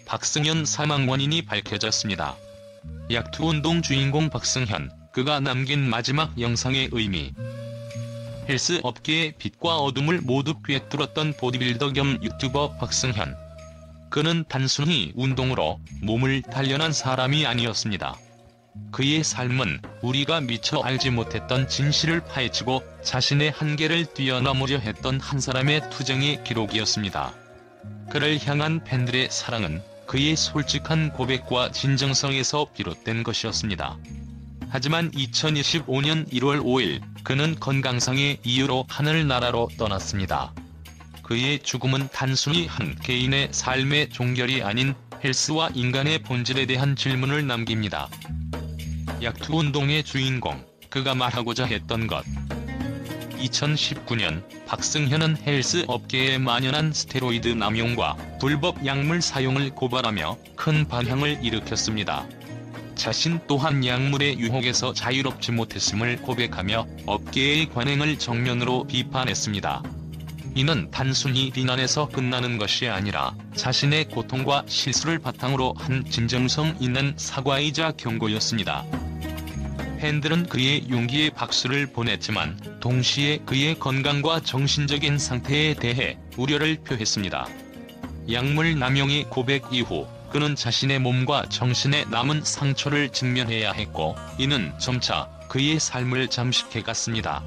박승현 사망 원인이 밝혀졌습니다. 약투운동 주인공 박승현, 그가 남긴 마지막 영상의 의미. 헬스 업계의 빛과 어둠을 모두 꿰뚫었던 보디빌더 겸 유튜버 박승현. 그는 단순히 운동으로 몸을 단련한 사람이 아니었습니다. 그의 삶은 우리가 미처 알지 못했던 진실을 파헤치고 자신의 한계를 뛰어넘으려 했던 한 사람의 투쟁의 기록이었습니다. 그를 향한 팬들의 사랑은 그의 솔직한 고백과 진정성에서 비롯된 것이었습니다. 하지만 2025년 1월 5일 그는 건강상의 이유로 하늘나라로 떠났습니다. 그의 죽음은 단순히 한 개인의 삶의 종결이 아닌 헬스와 인간의 본질에 대한 질문을 남깁니다. 약투운동의 주인공, 그가 말하고자 했던 것. 2019년 박승현은 헬스 업계에 만연한 스테로이드 남용과 불법 약물 사용을 고발하며 큰 반향을 일으켰습니다. 자신 또한 약물의 유혹에서 자유롭지 못했음을 고백하며 업계의 관행을 정면으로 비판했습니다. 이는 단순히 비난에서 끝나는 것이 아니라 자신의 고통과 실수를 바탕으로 한 진정성 있는 사과이자 경고였습니다. 팬들은 그의 용기에 박수를 보냈지만 동시에 그의 건강과 정신적인 상태에 대해 우려를 표했습니다. 약물 남용의 고백 이후 그는 자신의 몸과 정신에 남은 상처를 직면해야 했고, 이는 점차 그의 삶을 잠식해갔습니다.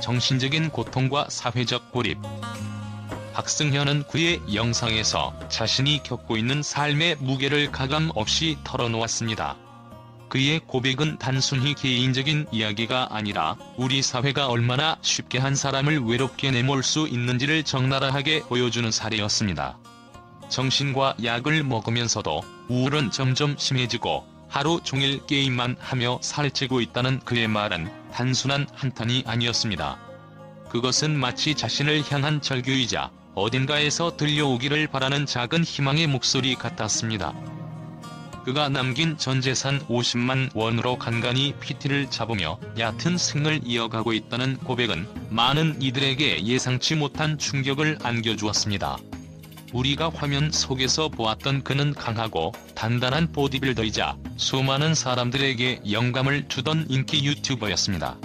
정신적인 고통과 사회적 고립. 박승현은 그의 영상에서 자신이 겪고 있는 삶의 무게를 가감 없이 털어놓았습니다. 그의 고백은 단순히 개인적인 이야기가 아니라 우리 사회가 얼마나 쉽게 한 사람을 외롭게 내몰 수 있는지를 적나라하게 보여주는 사례였습니다. 정신과 약을 먹으면서도 우울은 점점 심해지고 하루 종일 게임만 하며 살찌고 있다는 그의 말은 단순한 한탄이 아니었습니다. 그것은 마치 자신을 향한 절규이자 어딘가에서 들려오기를 바라는 작은 희망의 목소리 같았습니다. 그가 남긴 전 재산 50만 원으로 간간히 PT를 잡으며 얕은 생을 이어가고 있다는 고백은 많은 이들에게 예상치 못한 충격을 안겨주었습니다. 우리가 화면 속에서 보았던 그는 강하고 단단한 보디빌더이자 수많은 사람들에게 영감을 주던 인기 유튜버였습니다.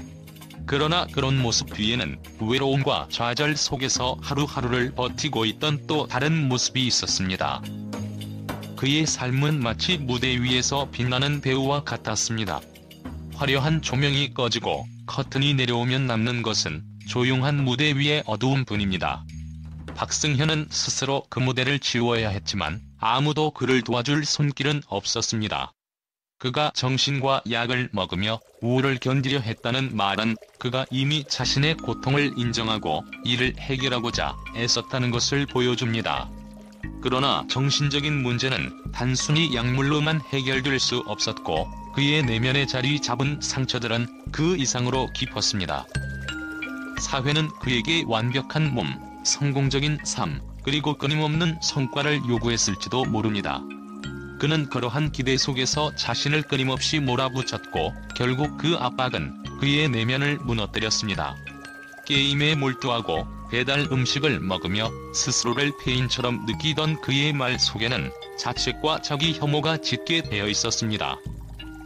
그러나 그런 모습 뒤에는 외로움과 좌절 속에서 하루하루를 버티고 있던 또 다른 모습이 있었습니다. 그의 삶은 마치 무대 위에서 빛나는 배우와 같았습니다. 화려한 조명이 꺼지고 커튼이 내려오면 남는 것은 조용한 무대 위의 어두움뿐입니다. 박승현은 스스로 그 무대를 지워야 했지만 아무도 그를 도와줄 손길은 없었습니다. 그가 정신과 약을 먹으며 우울을 견디려 했다는 말은 그가 이미 자신의 고통을 인정하고 이를 해결하고자 애썼다는 것을 보여줍니다. 그러나 정신적인 문제는 단순히 약물로만 해결될 수 없었고 그의 내면에 자리 잡은 상처들은 그 이상으로 깊었습니다. 사회는 그에게 완벽한 몸, 성공적인 삶, 그리고 끊임없는 성과를 요구했을지도 모릅니다. 그는 그러한 기대 속에서 자신을 끊임없이 몰아붙였고 결국 그 압박은 그의 내면을 무너뜨렸습니다. 게임에 몰두하고 배달 음식을 먹으며 스스로를 폐인처럼 느끼던 그의 말 속에는 자책과 자기 혐오가 짙게 배어 있었습니다.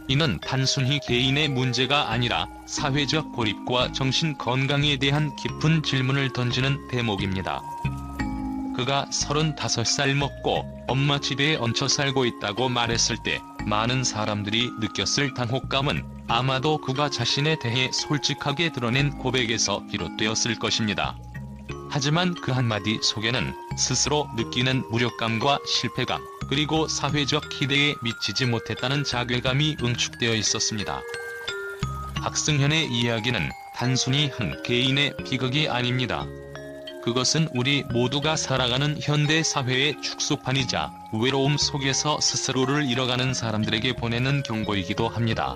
이는 단순히 개인의 문제가 아니라 사회적 고립과 정신 건강에 대한 깊은 질문을 던지는 대목입니다. 그가 35살 먹고 엄마 집에 얹혀 살고 있다고 말했을 때 많은 사람들이 느꼈을 당혹감은 아마도 그가 자신에 대해 솔직하게 드러낸 고백에서 비롯되었을 것입니다. 하지만 그 한마디 속에는 스스로 느끼는 무력감과 실패감, 그리고 사회적 기대에 미치지 못했다는 자괴감이 응축되어 있었습니다. 박승현의 이야기는 단순히 한 개인의 비극이 아닙니다. 그것은 우리 모두가 살아가는 현대 사회의 축소판이자 외로움 속에서 스스로를 잃어가는 사람들에게 보내는 경고이기도 합니다.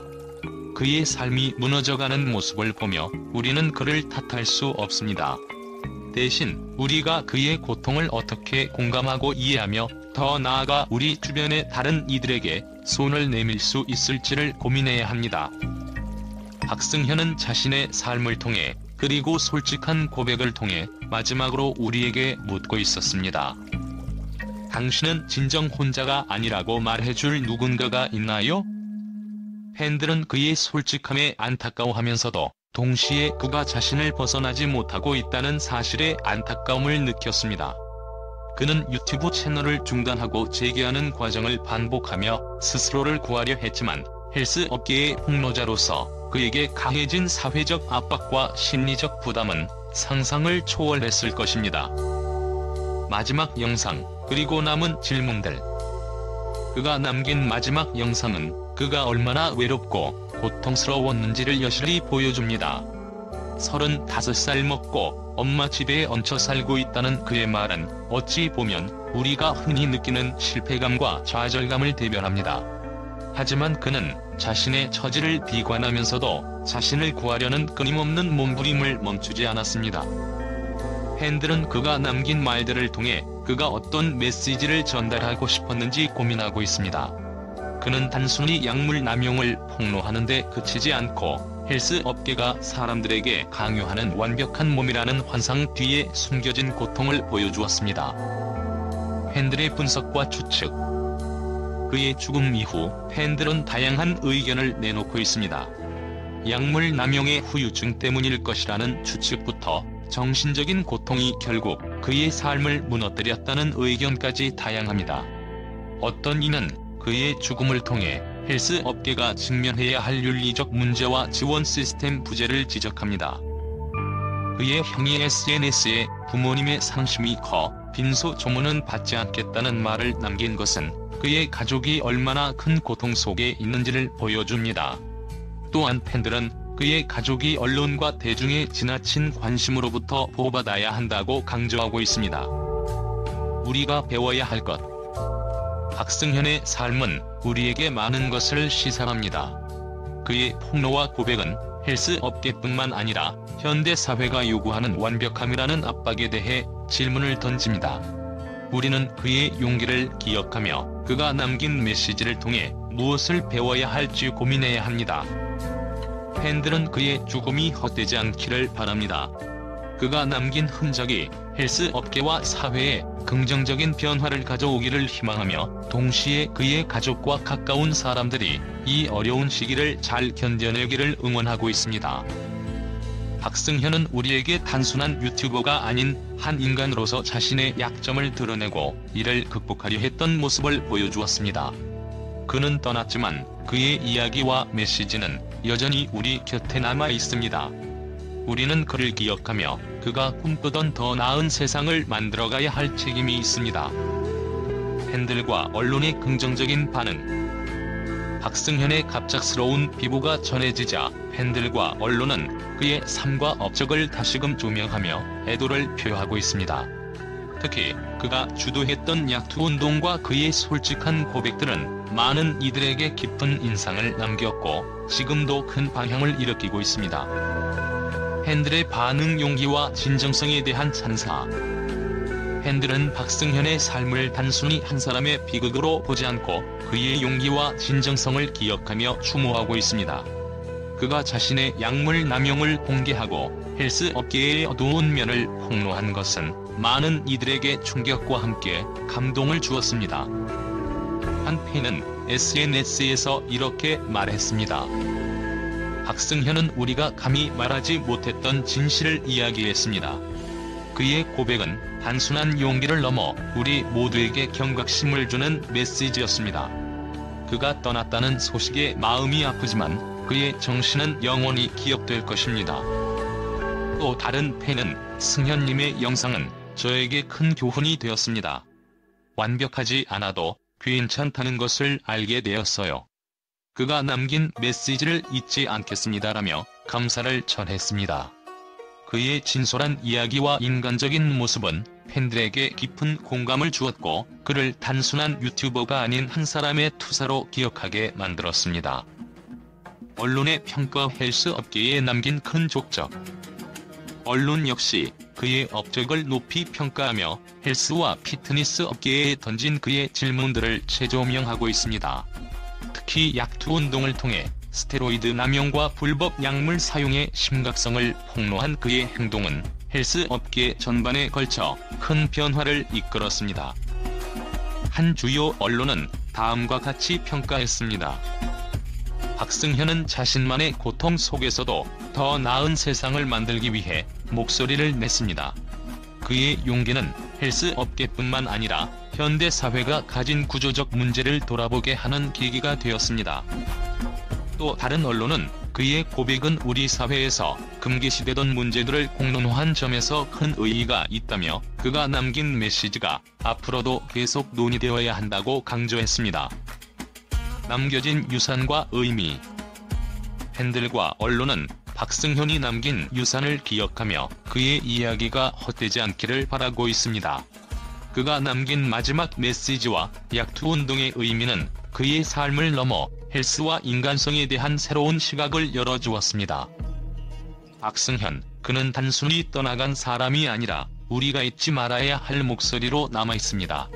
그의 삶이 무너져가는 모습을 보며 우리는 그를 탓할 수 없습니다. 대신 우리가 그의 고통을 어떻게 공감하고 이해하며 더 나아가 우리 주변의 다른 이들에게 손을 내밀 수 있을지를 고민해야 합니다. 박승현은 자신의 삶을 통해 그리고 솔직한 고백을 통해 마지막으로 우리에게 묻고 있었습니다. 당신은 진정 혼자가 아니라고 말해줄 누군가가 있나요? 팬들은 그의 솔직함에 안타까워하면서도 동시에 그가 자신을 벗어나지 못하고 있다는 사실에 안타까움을 느꼈습니다. 그는 유튜브 채널을 중단하고 재개하는 과정을 반복하며 스스로를 구하려 했지만 헬스 업계의 폭로자로서 그에게 가해진 사회적 압박과 심리적 부담은 상상을 초월했을 것입니다. 마지막 영상, 그리고 남은 질문들. 그가 남긴 마지막 영상은 그가 얼마나 외롭고 고통스러웠는지를 여실히 보여줍니다. 35살 먹고 엄마 집에 얹혀 살고 있다는 그의 말은 어찌 보면 우리가 흔히 느끼는 실패감과 좌절감을 대변합니다. 하지만 그는 자신의 처지를 비관하면서도 자신을 구하려는 끊임없는 몸부림을 멈추지 않았습니다. 팬들은 그가 남긴 말들을 통해 그가 어떤 메시지를 전달하고 싶었는지 고민하고 있습니다. 그는 단순히 약물 남용을 폭로하는데 그치지 않고 헬스 업계가 사람들에게 강요하는 완벽한 몸이라는 환상 뒤에 숨겨진 고통을 보여주었습니다. 팬들의 분석과 추측. 그의 죽음 이후 팬들은 다양한 의견을 내놓고 있습니다. 약물 남용의 후유증 때문일 것이라는 추측부터 정신적인 고통이 결국 그의 삶을 무너뜨렸다는 의견까지 다양합니다. 어떤 이는 그의 죽음을 통해 헬스 업계가 직면해야 할 윤리적 문제와 지원 시스템 부재를 지적합니다. 그의 형이 SNS에 부모님의 상심이 커 빈소 조문은 받지 않겠다는 말을 남긴 것은 그의 가족이 얼마나 큰 고통 속에 있는지를 보여줍니다. 또한 팬들은 그의 가족이 언론과 대중의 지나친 관심으로부터 보호받아야 한다고 강조하고 있습니다. 우리가 배워야 할 것. 박승현의 삶은 우리에게 많은 것을 시사합니다. 그의 폭로와 고백은 헬스 업계뿐만 아니라 현대 사회가 요구하는 완벽함이라는 압박에 대해 질문을 던집니다. 우리는 그의 용기를 기억하며 그가 남긴 메시지를 통해 무엇을 배워야 할지 고민해야 합니다. 팬들은 그의 죽음이 헛되지 않기를 바랍니다. 그가 남긴 흔적이 헬스 업계와 사회에 긍정적인 변화를 가져오기를 희망하며 동시에 그의 가족과 가까운 사람들이 이 어려운 시기를 잘 견뎌내기를 응원하고 있습니다. 박승현은 우리에게 단순한 유튜버가 아닌 한 인간으로서 자신의 약점을 드러내고 이를 극복하려 했던 모습을 보여주었습니다. 그는 떠났지만 그의 이야기와 메시지는 여전히 우리 곁에 남아 있습니다. 우리는 그를 기억하며 그가 꿈꾸던 더 나은 세상을 만들어가야 할 책임이 있습니다. 팬들과 언론의 긍정적인 반응. 박승현의 갑작스러운 비보가 전해지자 팬들과 언론은 그의 삶과 업적을 다시금 조명하며 애도를 표하고 있습니다. 특히 그가 주도했던 약투운동과 그의 솔직한 고백들은 많은 이들에게 깊은 인상을 남겼고 지금도 큰 반향을 일으키고 있습니다. 팬들의 반응, 용기와 진정성에 대한 찬사. 팬들은 박승현의 삶을 단순히 한 사람의 비극으로 보지 않고 그의 용기와 진정성을 기억하며 추모하고 있습니다. 그가 자신의 약물 남용을 공개하고 헬스 업계의 어두운 면을 폭로한 것은 많은 이들에게 충격과 함께 감동을 주었습니다. 한 팬은 SNS에서 이렇게 말했습니다. 박승현은 우리가 감히 말하지 못했던 진실을 이야기했습니다. 그의 고백은 단순한 용기를 넘어 우리 모두에게 경각심을 주는 메시지였습니다. 그가 떠났다는 소식에 마음이 아프지만 그의 정신은 영원히 기억될 것입니다. 또 다른 팬은 승현님의 영상은 저에게 큰 교훈이 되었습니다. 완벽하지 않아도 괜찮다는 것을 알게 되었어요. 그가 남긴 메시지를 잊지 않겠습니다라며 감사를 전했습니다. 그의 진솔한 이야기와 인간적인 모습은 팬들에게 깊은 공감을 주었고 그를 단순한 유튜버가 아닌 한 사람의 투사로 기억하게 만들었습니다. 언론의 평가. 헬스 업계에 남긴 큰 족적. 언론 역시 그의 업적을 높이 평가하며 헬스와 피트니스 업계에 던진 그의 질문들을 재조명하고 있습니다. 특히 약투운동을 통해 스테로이드 남용과 불법 약물 사용의 심각성을 폭로한 그의 행동은 헬스 업계 전반에 걸쳐 큰 변화를 이끌었습니다. 한 주요 언론은 다음과 같이 평가했습니다. 박승현은 자신만의 고통 속에서도 더 나은 세상을 만들기 위해 목소리를 냈습니다. 그의 용기는 헬스 업계뿐만 아니라 현대 사회가 가진 구조적 문제를 돌아보게 하는 계기가 되었습니다. 또 다른 언론은 그의 고백은 우리 사회에서 금기시되던 문제들을 공론화한 점에서 큰 의의가 있다며 그가 남긴 메시지가 앞으로도 계속 논의되어야 한다고 강조했습니다. 남겨진 유산과 의미. 팬들과 언론은 박승현이 남긴 유산을 기억하며 그의 이야기가 헛되지 않기를 바라고 있습니다. 그가 남긴 마지막 메시지와 약투운동의 의미는 그의 삶을 넘어 헬스와 인간성에 대한 새로운 시각을 열어주었습니다. 박승현, 그는 단순히 떠나간 사람이 아니라 우리가 잊지 말아야 할 목소리로 남아있습니다.